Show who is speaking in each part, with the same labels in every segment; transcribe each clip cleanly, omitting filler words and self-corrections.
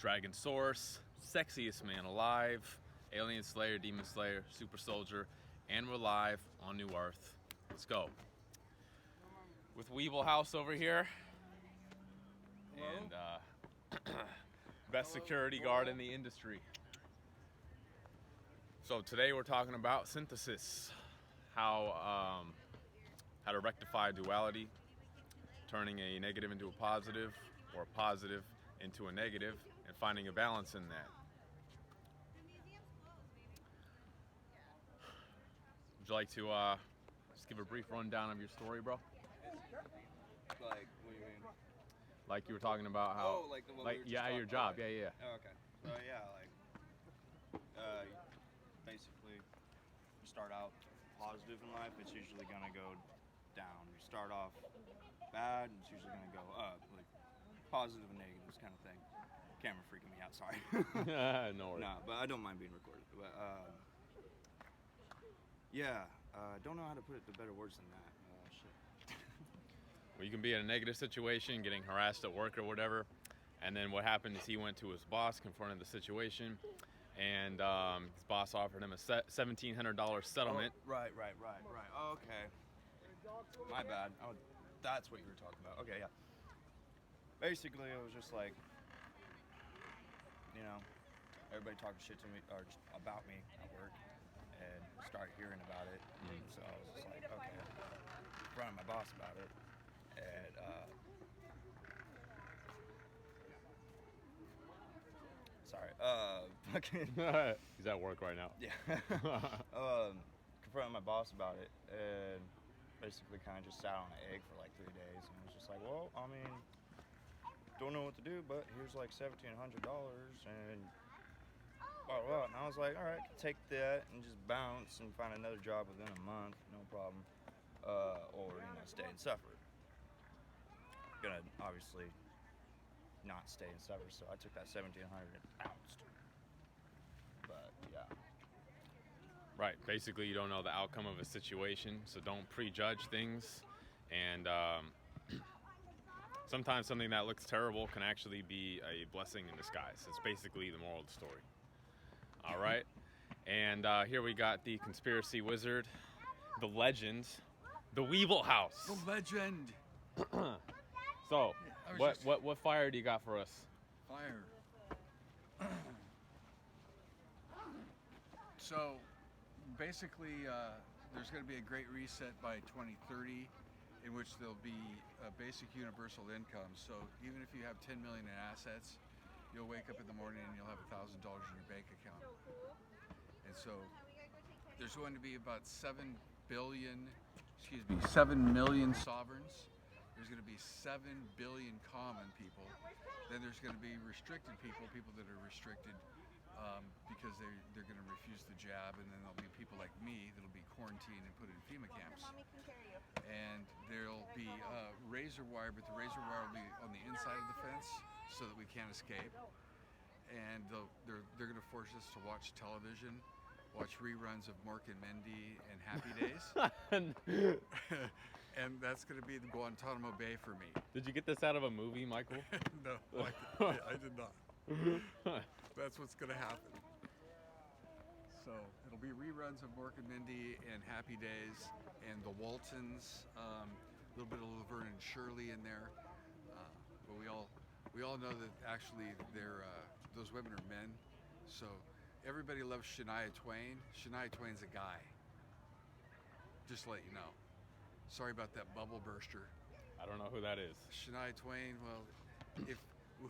Speaker 1: Dragon Source, sexiest man alive, Alien Slayer, Demon Slayer, Super Soldier, and we're live on New Earth. Let's go. With Weibelhaus over here.
Speaker 2: Hello?
Speaker 1: And best security guard in the industry. So today we're talking about synthesis, how to rectify duality, turning a negative into a positive or a positive into a negative, and finding a balance in that. Would you like to just give a brief rundown of your story, bro?
Speaker 2: Like, what do you mean?
Speaker 1: Like you were talking about how,
Speaker 2: Oh, like the one we
Speaker 1: like
Speaker 2: were just
Speaker 1: yeah,
Speaker 2: talking
Speaker 1: your job,
Speaker 2: about.
Speaker 1: yeah.
Speaker 2: Oh, okay. So yeah, basically, you start out positive in life. It's usually gonna go down. You start off bad, and it's usually gonna go up. Like positive and negatives kind of thing. Camera freaking me out. Sorry.
Speaker 1: No worries.
Speaker 2: No, but I don't mind being recorded. But yeah, don't know how to put it to better words than that. Shit.
Speaker 1: Well, you can be in a negative situation, getting harassed at work or whatever, and then what happened is he went to his boss, confronted the situation, and his boss offered him a $1,700 settlement.
Speaker 2: Oh, right. Oh, okay. My bad. Oh, that's what you were talking about. Okay, yeah. Basically, it was just like, you know, everybody talking shit to me or just about me at work, and start hearing about it. And so I was just like, okay, running my boss about it, and sorry, fucking.
Speaker 1: He's at work right now.
Speaker 2: Yeah. Confronted my boss about it, and basically kind of just sat on an egg for like 3 days, and I was just like, well, I mean, don't know what to do, but here's like $1,700, and blah, blah, blah. And I was like, all right, I can take that and just bounce and find another job within a month, no problem, or stay and suffer. Gonna obviously not stay and suffer, so I took that $1,700 and bounced. But yeah.
Speaker 1: Right. Basically, you don't know the outcome of a situation, so don't prejudge things. And sometimes something that looks terrible can actually be a blessing in disguise. It's basically the moral of the story. All right. And here we got the conspiracy wizard, the legend, the Weibelhaus.
Speaker 3: The legend.
Speaker 1: So, what fire do you got for us?
Speaker 3: Fire. So, basically, there's going to be a great reset by 2030, in which there'll be a basic universal income. So, even if you have 10 million in assets, you'll wake up in the morning and you'll have $1,000 in your bank account. And so, there's going to be about 7 million sovereigns. There's going to be 7 billion common people. Then there's going to be restricted people that are restricted because they're going to refuse the jab. And then there'll be people like me that'll be quarantined and put in FEMA camps. And there'll be razor wire, but the razor wire will be on the inside of the fence so that we can't escape. And they're going to force us to watch television, watch reruns of Mork and Mindy and Happy Days. And that's going to be the Guantanamo Bay for me.
Speaker 1: Did you get this out of a movie, Michael?
Speaker 3: No, I did not. That's what's going to happen. So it'll be reruns of Mork and Mindy and Happy Days and the Waltons, a little bit of Laverne and Shirley in there. But we all know that actually those women are men. So everybody loves Shania Twain. Shania Twain's a guy. Just to let you know. Sorry about that bubble burster.
Speaker 1: I don't know who that is.
Speaker 3: Shania Twain, well, if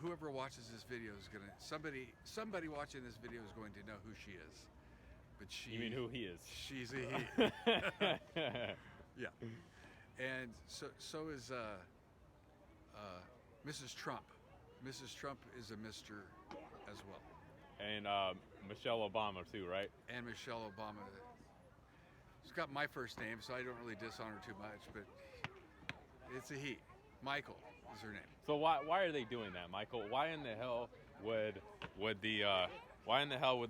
Speaker 3: whoever watches this video is gonna, somebody watching this video is going to know who she is. But
Speaker 1: You mean who he is?
Speaker 3: She's a he. Yeah. And so is Mrs. Trump. Mrs. Trump is a Mr. as well.
Speaker 1: And Michelle Obama too, right?
Speaker 3: And Michelle Obama. She's got my first name, so I don't really dishonor too much, but it's a he. Michael is her name.
Speaker 1: So why are they doing that, Michael? Why in the hell would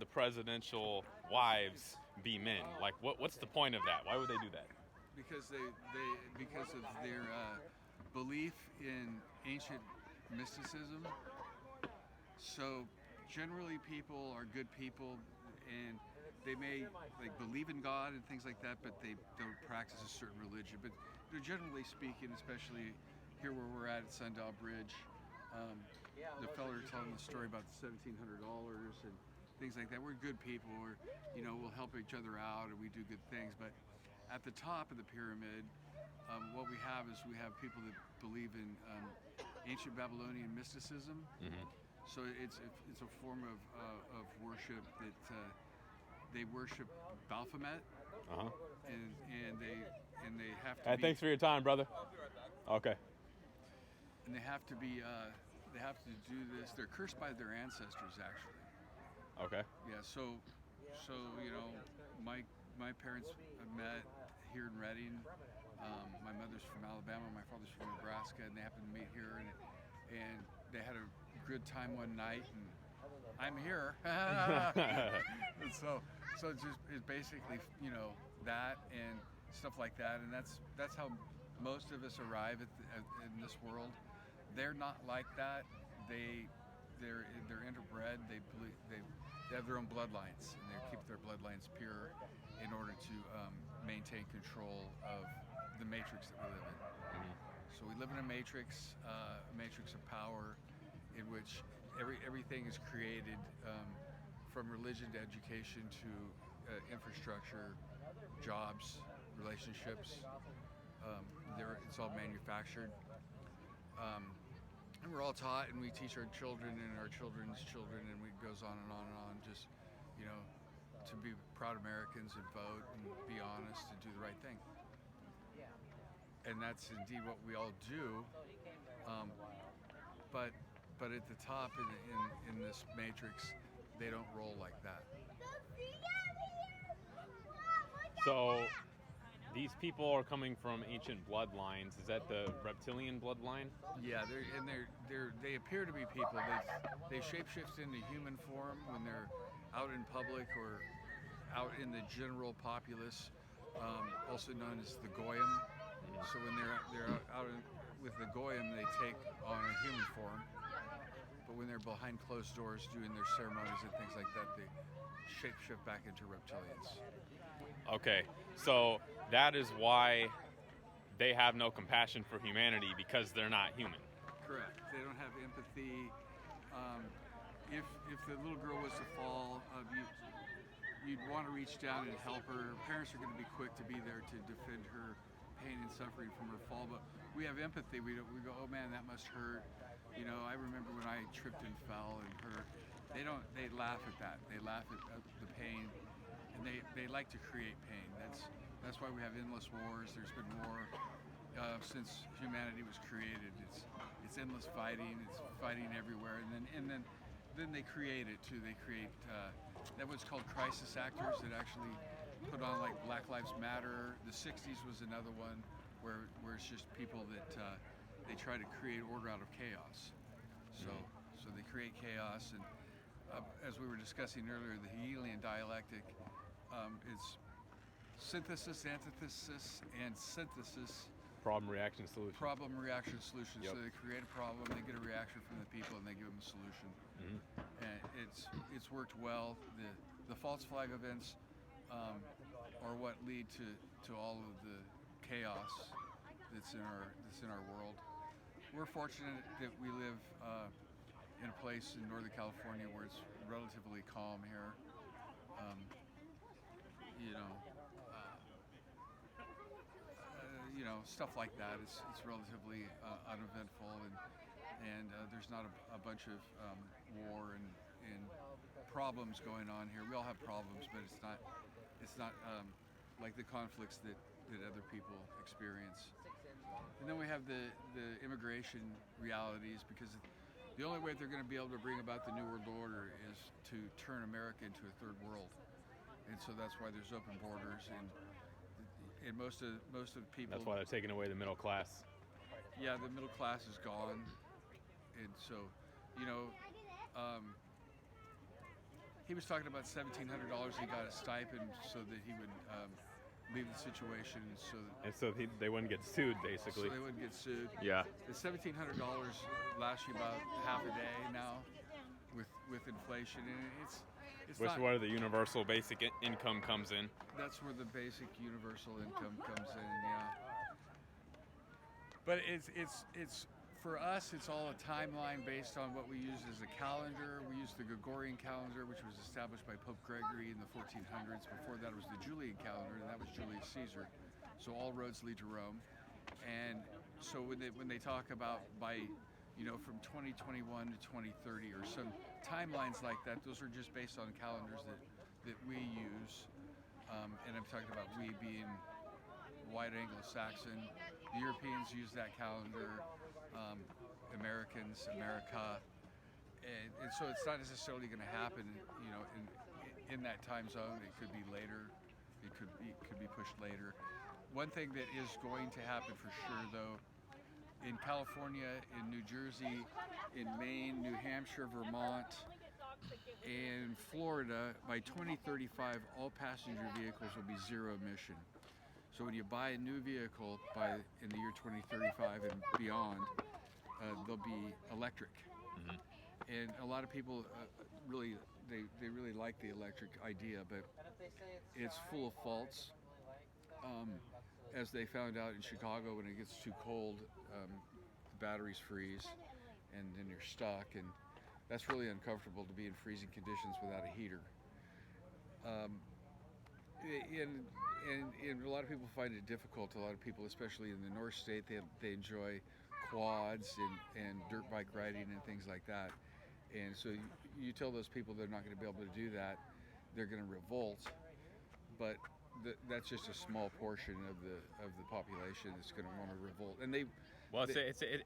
Speaker 1: the presidential wives be men? Like, what's the point of that? Why would they do that?
Speaker 3: Because because of their belief in ancient mysticism. So generally people are good people, and they may like believe in God and things like that, but they don't practice a certain religion. But generally speaking, especially here where we're at Sundial Bridge, the fella telling the story about the $1,700 and things like that. We're good people. We'll help each other out, and we do good things. But at the top of the pyramid, what we have is we have people that believe in ancient Babylonian mysticism.
Speaker 1: Mm-hmm.
Speaker 3: So it's a form of worship that they worship Baphomet, and they have to.
Speaker 1: Hey, thanks for your time, brother. Okay.
Speaker 3: And they have to do this. They're cursed by their ancestors, actually.
Speaker 1: Okay.
Speaker 3: Yeah. So my parents met here in Reading. My mother's from Alabama. My father's from Nebraska, and they happened to meet here, and they had a good time one night, and I'm here. And so it's basically that and stuff like that, and that's how most of us arrive in this world. They're not like that. They're interbred. They have their own bloodlines, and they keep their bloodlines pure in order to maintain control of the matrix that we live in.
Speaker 1: Mm-hmm.
Speaker 3: So we live in a matrix of power, in which everything is created, from religion to education to infrastructure, jobs, relationships. It's all manufactured. And we're all taught, and we teach our children and our children's children, and it goes on and on and on, just, to be proud Americans and vote and be honest and do the right thing. And that's indeed what we all do. But at the top in this matrix, they don't roll like that.
Speaker 1: So these people are coming from ancient bloodlines. Is that the reptilian bloodline?
Speaker 3: Yeah, they appear to be people. They shapeshift into human form when they're out in public or out in the general populace, also known as the goyim. So when they're out with the goyim, they take on a human form. But when they're behind closed doors doing their ceremonies and things like that, they shapeshift back into reptilians.
Speaker 1: Okay, so that is why they have no compassion for humanity, because they're not human.
Speaker 3: Correct. They don't have empathy. If the little girl was to fall, you'd want to reach down and help her. Parents are going to be quick to be there to defend her pain and suffering from her fall, but we have empathy. We go, oh man, that must hurt. I remember when I tripped and fell and hurt. They laugh at that. They laugh at the pain, and they like to create pain. That's why we have endless wars. There's been war since humanity was created. It's endless fighting. It's fighting everywhere, and then they create it too. They create that what's called crisis actors that actually put on like Black Lives Matter. The 60s was another one where it's just people that they try to create order out of chaos. So they create chaos, and as we were discussing earlier, the Hegelian dialectic is synthesis, antithesis, and synthesis.
Speaker 1: Problem, reaction, solution.
Speaker 3: Problem, reaction, solution.
Speaker 1: Yep.
Speaker 3: So they create a problem, they get a reaction from the people, and they give them a solution.
Speaker 1: Mm-hmm.
Speaker 3: And it's worked well. The false flag events are what lead to all of the chaos that's in our world. We're fortunate that we live in a place in Northern California where it's relatively calm here. Stuff like that. It's relatively uneventful, and there's not a bunch of war and problems going on here. We all have problems, but it's not like the conflicts that other people experience. And then we have the immigration realities, because the only way they're going to be able to bring about the New World Order is to turn America into a third world. And so that's why there's open borders, and most of people.
Speaker 1: That's why they're taking away the middle class.
Speaker 3: Yeah, the middle class is gone, and so, he was talking about $1,700. He got a stipend so that he would leave the situation,
Speaker 1: so they wouldn't get sued, basically.
Speaker 3: So they wouldn't get sued.
Speaker 1: Yeah.
Speaker 3: The $1,700 lasts you about half a day now, with inflation, and it's
Speaker 1: Which
Speaker 3: not.
Speaker 1: where the universal basic income comes in.
Speaker 3: That's where the basic universal income comes in, yeah. But it's for us, it's all a timeline based on what we use as a calendar. We use the Gregorian calendar, which was established by Pope Gregory in the 1400s. Before that, it was the Julian calendar, and that was Julius Caesar. So all roads lead to Rome. And so when they talk about by, from 2021 to 2030 or some timelines like that, those are just based on calendars that we use. And I'm talking about we being white Anglo-Saxon. The Europeans use that calendar. Americans, America, and so it's not necessarily going to happen, in that time zone. It could be later. It could be pushed later. One thing that is going to happen for sure, though, in California, in New Jersey, in Maine, New Hampshire, Vermont, and Florida, by 2035, all passenger vehicles will be zero emission. So when you buy a new vehicle in the year 2035 and beyond, they'll be electric.
Speaker 1: Mm-hmm.
Speaker 3: And a lot of people really like the electric idea, but it's full of faults. As they found out in Chicago, when it gets too cold, the batteries freeze, and then you're stuck, and that's really uncomfortable to be in freezing conditions without a heater. And a lot of people find it difficult. A lot of people, especially in the North State, they enjoy quads and dirt bike riding and things like that. And so you tell those people they're not going to be able to do that, they're going to revolt. But that's just a small portion of the population that's going to want to revolt. And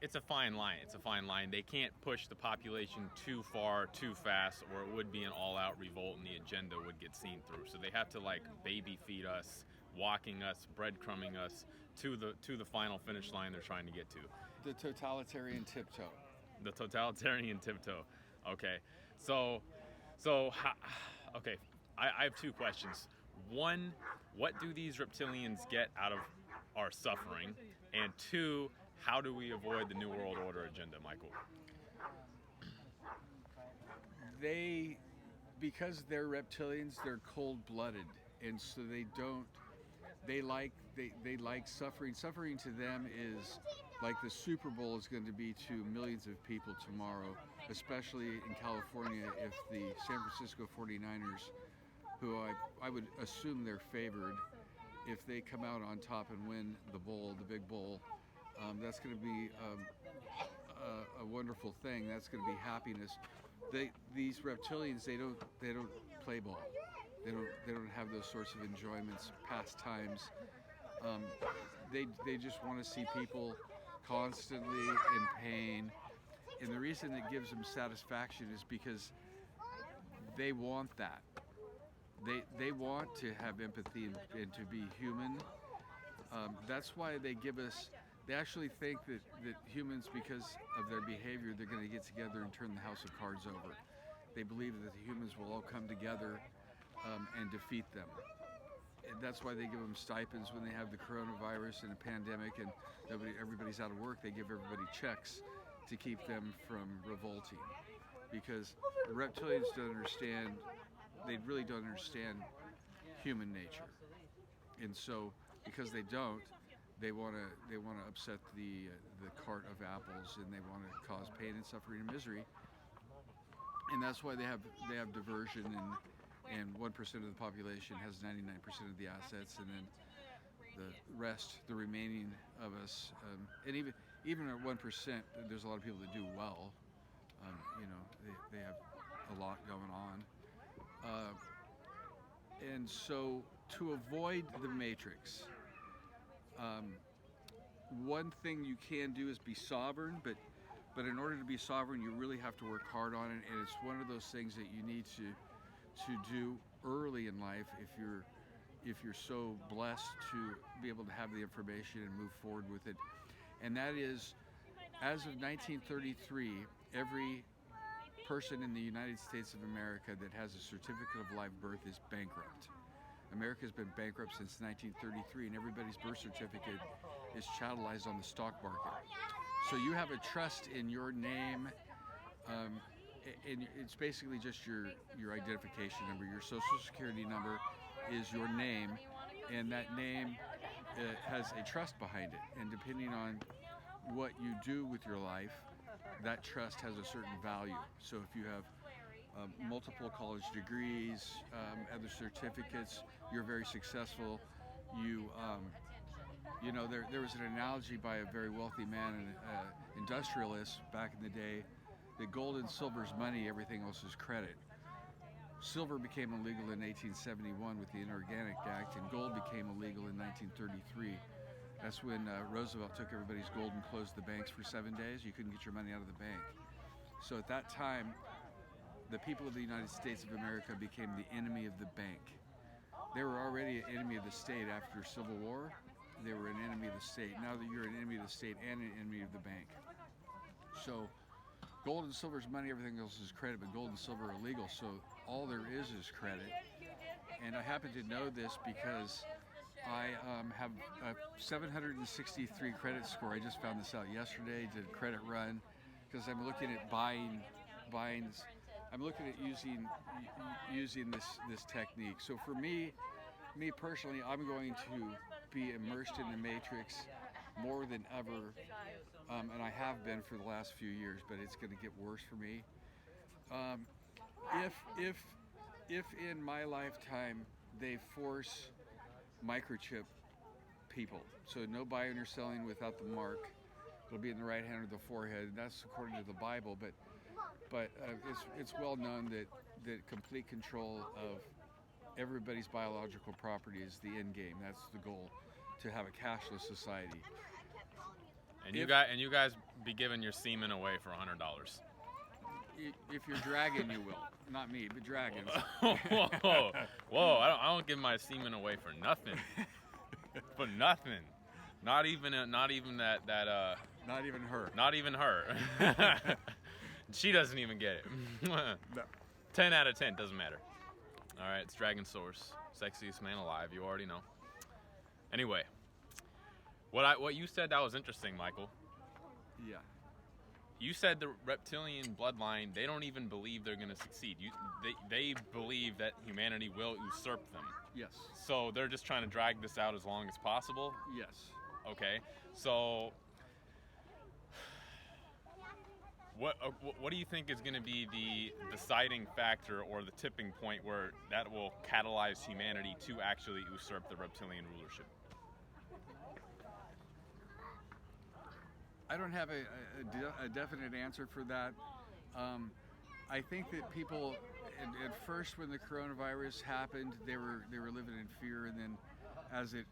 Speaker 1: it's a fine line. It's a fine line. They can't push the population too far, too fast, or it would be an all-out revolt, and the agenda would get seen through. So they have to baby feed us, walking us, breadcrumbing us to the final finish line they're trying to get to.
Speaker 3: The totalitarian tiptoe.
Speaker 1: The totalitarian tiptoe. Okay. So okay. I have two questions. One, what do these reptilians get out of our suffering? And two, how do we avoid the New World Order agenda, Michael?
Speaker 3: Because they're reptilians, they're cold-blooded, and so they like suffering. Suffering to them is like the Super Bowl is going to be to millions of people tomorrow, especially in California if the San Francisco 49ers, who I would assume they're favored, if they come out on top and win the bowl, the big bowl, that's going to be a wonderful thing. That's going to be happiness. These reptilians, they don't play ball. They don't have those sorts of enjoyments, pastimes. They just want to see people constantly in pain, and the reason it gives them satisfaction is because they want that. They want to have empathy and to be human. That's why they give us. They actually think that humans, because of their behavior, they're going to get together and turn the house of cards over. They believe that the humans will all come together and defeat them. And that's why they give them stipends when they have the coronavirus and a pandemic and everybody's out of work. They give everybody checks to keep them from revolting, because the reptilians don't understand. They really don't understand human nature, and so because they don't, they want to upset the cart of apples, and they want to cause pain and suffering and misery. And that's why they have diversion, and 1% of the population has 99% of the assets, and then the rest, the remaining of us, and even at 1%, there's a lot of people that do well. They have a lot going on. And so to avoid the matrix, one thing you can do is be sovereign, but in order to be sovereign, you really have to work hard on it, and it's one of those things that you need to do early in life if you're so blessed to be able to have the information and move forward with it. And that is, as of 1933, every person in the United States of America that has a certificate of live birth is bankrupt. America's been bankrupt since 1933, and everybody's birth certificate is chattelized on the stock market. So you have a trust in your name and it's basically just your identification number. Your social security number is your name, and that name has a trust behind it. And depending on what you do with your life, that trust has a certain value. So if you have multiple college degrees, other certificates, you're very successful. You know, there was an analogy by a very wealthy man, an industrialist back in the day, that gold and silver is money, everything else is credit. Silver became illegal in 1871 with the Inorganic Act, and gold became illegal in 1933. That's when Roosevelt took everybody's gold and closed the banks for 7 days. You couldn't get your money out of the bank. So at that time, the people of the United States of America became the enemy of the bank. They were already an enemy of the state after Civil War. They were an enemy of the state. Now that you're an enemy of the state and an enemy of the bank. So gold and silver is money, everything else is credit, but gold and silver are illegal, so all there is credit. And I happen to know this because I have a 763 credit score. I just found this out yesterday, did a credit run, because I'm looking at buying. I'm looking at using this technique. So for me personally, I'm going to be immersed in the matrix more than ever, and I have been for the last few years, but it's going to get worse for me. If in my lifetime they force microchip people, so no buying or selling without the mark, it'll be in the right hand or the forehead. That's according to the Bible, but it's well known that complete control of everybody's biological property is the end game. That's the goal, to have a cashless society.
Speaker 1: And you guys be giving your semen away for $100.
Speaker 3: If you're dragon, you will. Not me, but dragons.
Speaker 1: Whoa! I don't give my semen away for nothing. For nothing. Not even that.
Speaker 3: Not even her.
Speaker 1: Not even her. She doesn't even get it.
Speaker 3: No.
Speaker 1: 10 out of 10, doesn't matter. All right, it's Dragon Source, sexiest man alive. You already know. Anyway, what you said, that was interesting, Michael.
Speaker 3: Yeah.
Speaker 1: You said the reptilian bloodline, they don't even believe they're going to succeed. They believe that humanity will usurp them.
Speaker 3: Yes.
Speaker 1: So they're just trying to drag this out as long as possible?
Speaker 3: Yes.
Speaker 1: Okay. So what do you think is going to be the deciding factor or the tipping point where that will catalyze humanity to actually usurp the reptilian rulership?
Speaker 3: I don't have a definite answer for that. I think that people, at first when the coronavirus happened, they were living in fear, and then as it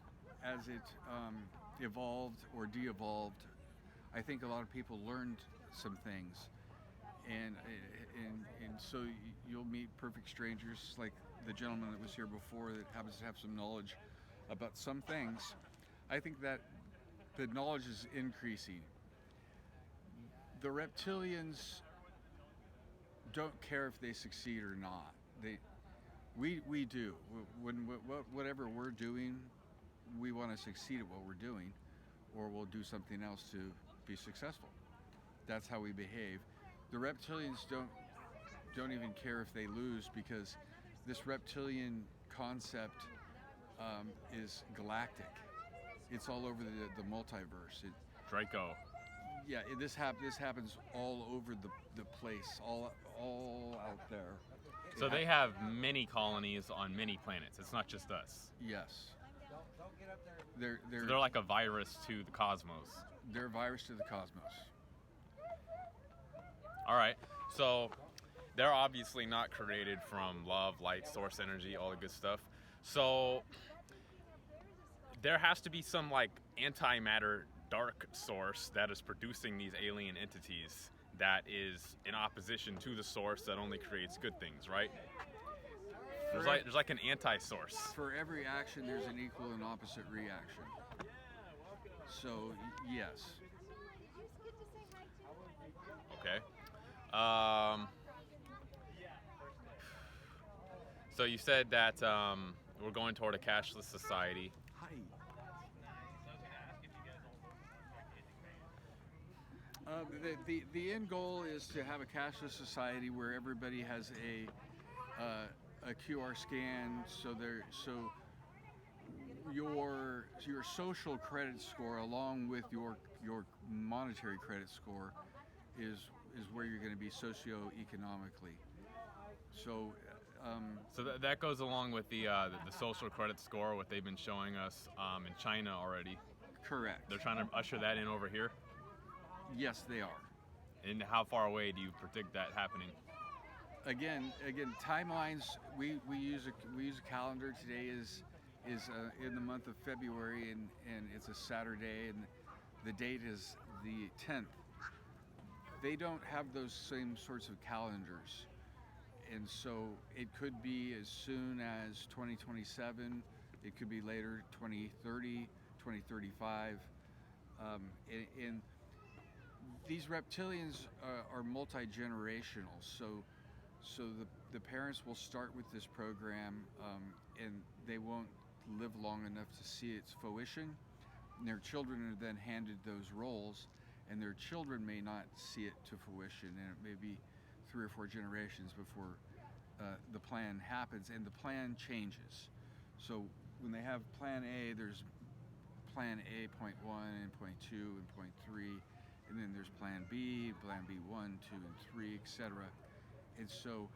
Speaker 3: evolved or de-evolved, I think a lot of people learned some things, and so you'll meet perfect strangers, like the gentleman that was here before that happens to have some knowledge about some things. I think that the knowledge is increasing. The reptilians don't care if they succeed or not. We do. Whatever we're doing, we want to succeed at what we're doing, or we'll do something else to be successful. That's how we behave. The reptilians don't even care if they lose, because this reptilian concept is galactic. It's all over the multiverse.
Speaker 1: Draco.
Speaker 3: Yeah, this happens all over the place, all out there.
Speaker 1: So they have many colonies on many planets. It's not just us.
Speaker 3: Yes.
Speaker 1: They're like a virus to the cosmos.
Speaker 3: They're a virus to the cosmos.
Speaker 1: All right. So they're obviously not created from love, light, source energy, all the good stuff. So there has to be some like antimatter dark source that is producing these alien entities that is in opposition to the source that only creates good things, right? There's like an anti-source.
Speaker 3: For every action, there's an equal and opposite reaction. So, yes.
Speaker 1: Okay. So you said that we're going toward a cashless society.
Speaker 3: Hi. The end goal is to have a cashless society where everybody has a QR scan, so your social credit score, along with your monetary credit score, is where you're going to be socioeconomically. So.
Speaker 1: So that goes along with the social credit score, what they've been showing us in China already.
Speaker 3: Correct.
Speaker 1: They're trying to usher that in over here.
Speaker 3: Yes, they are.
Speaker 1: And how far away do you predict that happening?
Speaker 3: Again, timelines. We use a calendar. Today is in the month of February, and it's a Saturday, and the date is the 10th. They don't have those same sorts of calendars, and so it could be as soon as 2027. It could be later, 2030, 2035, and these reptilians are multi-generational, so the parents will start with this program, and they won't live long enough to see its fruition. And their children are then handed those roles, and their children may not see it to fruition, and it may be 3 or 4 generations before the plan happens, and the plan changes. So when they have Plan A, there's Plan A point 1 and point 2 and point 3. And then there's Plan B, Plan B 1, 2, and 3, etc. And so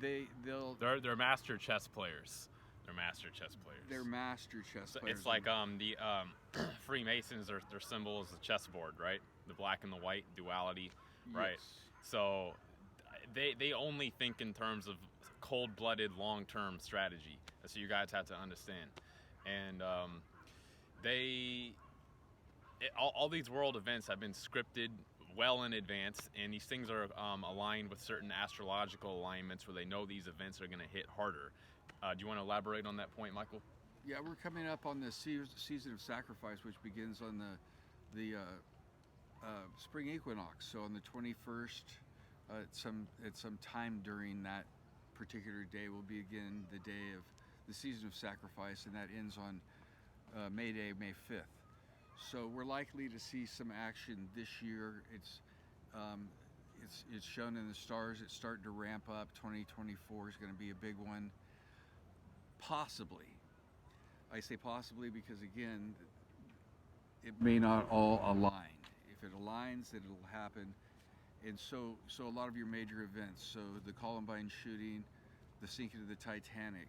Speaker 1: they're master chess players. They're master chess players. It's like the Freemasons. Their symbol is the chessboard, right? The black and the white duality, right?
Speaker 3: Yes.
Speaker 1: So they only think in terms of cold-blooded, long-term strategy. That's what you guys have to understand. And all these world events have been scripted well in advance, and these things are aligned with certain astrological alignments where they know these events are going to hit harder. Do you want to elaborate on that point, Michael?
Speaker 3: Yeah, we're coming up on the season of sacrifice, which begins on the spring equinox. So on the 21st, at some time during that particular day will begin the day of the season of sacrifice, and that ends on May Day, May 5th. So we're likely to see some action this year. It's shown in the stars. It's starting to ramp up. 2024 is going to be a big one. Possibly. I say possibly because, again, it may not all align. If it aligns, then it'll happen. And so a lot of your major events, so the Columbine shooting, the sinking of the Titanic,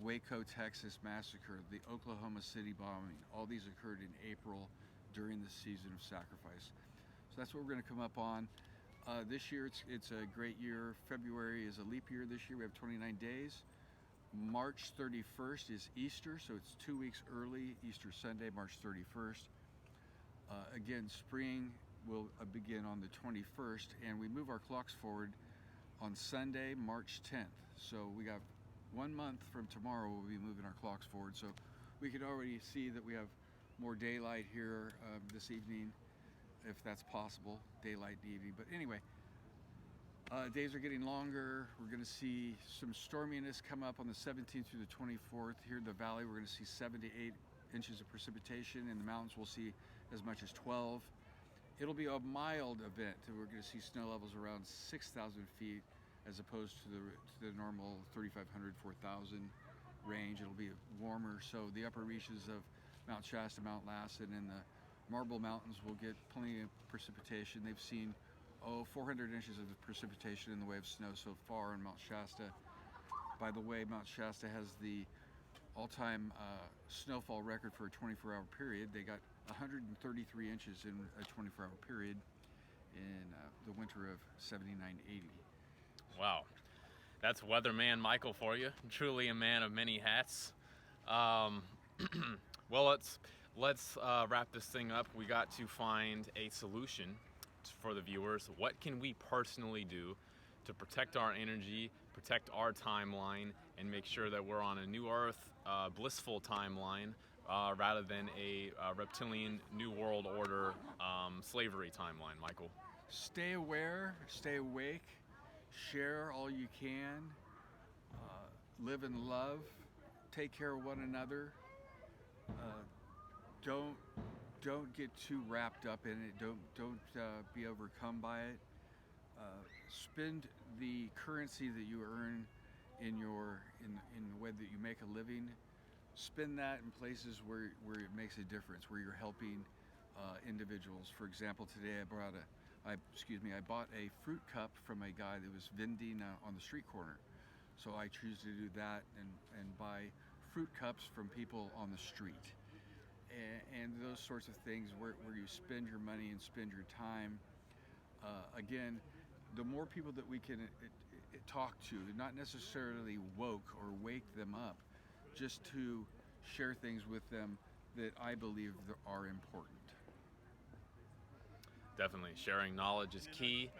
Speaker 3: Waco, Texas massacre, the Oklahoma City bombing, all these occurred in April during the season of sacrifice. So that's what we're going to come up on. This year, it's a great year. February is a leap year this year. We have 29 days. March 31st is Easter, so it's 2 weeks early, Easter Sunday, March 31st. Again, spring will begin on the 21st, and we move our clocks forward on Sunday, March 10th. So we got 1 month from tomorrow, we'll be moving our clocks forward. So we can already see that we have more daylight here this evening, if that's possible, daylight in the evening. But anyway, days are getting longer. We're going to see some storminess come up on the 17th through the 24th. Here in the valley, we're going to see 7 to 8 inches of precipitation. In the mountains, we'll see as much as 12. It'll be a mild event. We're going to see snow levels around 6,000 feet as opposed to the normal 3,500, 4,000 range. It'll be warmer. So the upper reaches of Mount Shasta, Mount Lassen, and the Marble Mountains will get plenty of precipitation. They've seen 400 inches of precipitation in the way of snow so far in Mount Shasta. By the way, Mount Shasta has the all-time snowfall record for a 24-hour period. They got 133 inches in a 24-hour period in the winter of 79-80.
Speaker 1: Wow, that's weatherman Michael for you. Truly a man of many hats. Well, let's wrap this thing up. We got to find a solution for the viewers. What can we personally do to protect our energy, protect our timeline, and make sure that we're on a new Earth, blissful timeline, rather than a reptilian New World Order slavery timeline, Michael?
Speaker 3: Stay aware, stay awake, share all you can, live in love, take care of one another. Don't don't get too wrapped up in it. Don't be overcome by it. Spend the currency that you earn in the way that you make a living. Spend that in places where it makes a difference, where you're helping individuals. For example, today I bought a fruit cup from a guy that was vending on the street corner. So I choose to do that and buy fruit cups from people on the street. And those sorts of things where you spend your money and spend your time. Again, the more people that we can talk to, not necessarily woke or wake them up, just to share things with them that I believe are important.
Speaker 1: Definitely, sharing knowledge is key.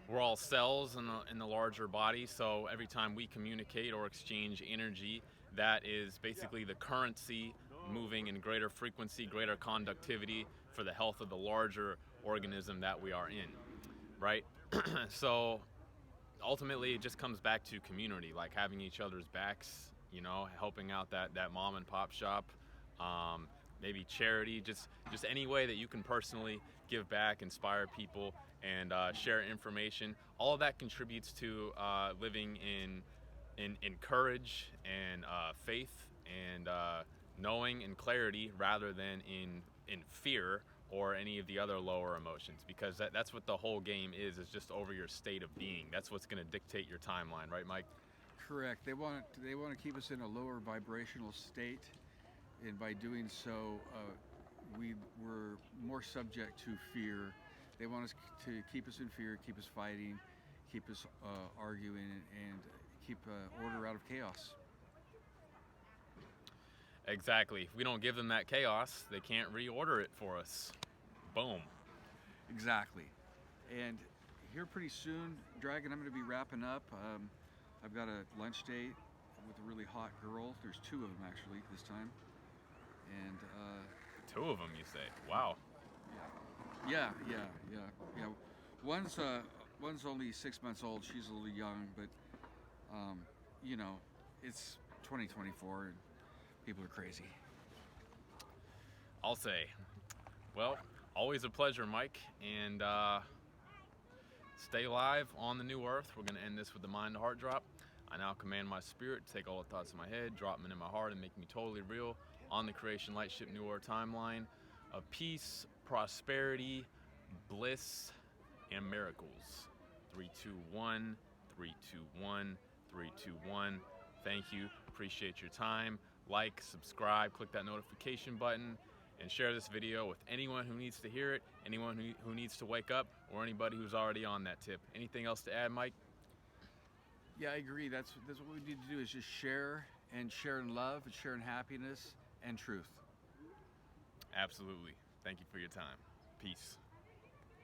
Speaker 1: We're all cells in the larger body, so every time we communicate or exchange energy, that is basically the currency moving in greater frequency, greater conductivity for the health of the larger organism that we are in, right? So ultimately it just comes back to community, like having each other's backs, helping out that mom and pop shop, maybe charity, just any way that you can personally give back, inspire people, and share information. All of that contributes to living in courage and faith and knowing and clarity, rather than in fear or any of the other lower emotions, because that's what the whole game is just over your state of being. That's what's going to dictate your timeline, right, Mike?
Speaker 3: Correct. They want to keep us in a lower vibrational state, and by doing so, we're more subject to fear. They want us to keep us in fear, keep us fighting, keep us arguing, and keep order out of chaos.
Speaker 1: Exactly. If we don't give them that chaos, they can't reorder it for us. Boom.
Speaker 3: Exactly. And here pretty soon, Dragon, I'm going to be wrapping up. I've got a lunch date with a really hot girl. There's two of them actually this time. And
Speaker 1: two of them, you say? Wow.
Speaker 3: Yeah. One's only 6 months old. She's a little young, but it's 2024 and people are crazy.
Speaker 1: I'll say. Well, always a pleasure, Mike, and stay live on the new earth. We're going to end this with the mind to heart drop. I now command my spirit to take all the thoughts in my head, drop them into my heart, and make me totally real on the creation lightship new earth timeline of peace, prosperity, bliss, and miracles. 3, 2, 1, 3, 2, 1, 3, 2, 1. Thank you. Appreciate your time. Like, subscribe, click that notification button, and share this video with anyone who needs to hear it, anyone who needs to wake up, or anybody who's already on that tip. Anything else to add, Mike?
Speaker 3: Yeah, I agree. That's what we need to do, is just share in love and share in happiness and truth.
Speaker 1: Absolutely. Thank you for your time. Peace.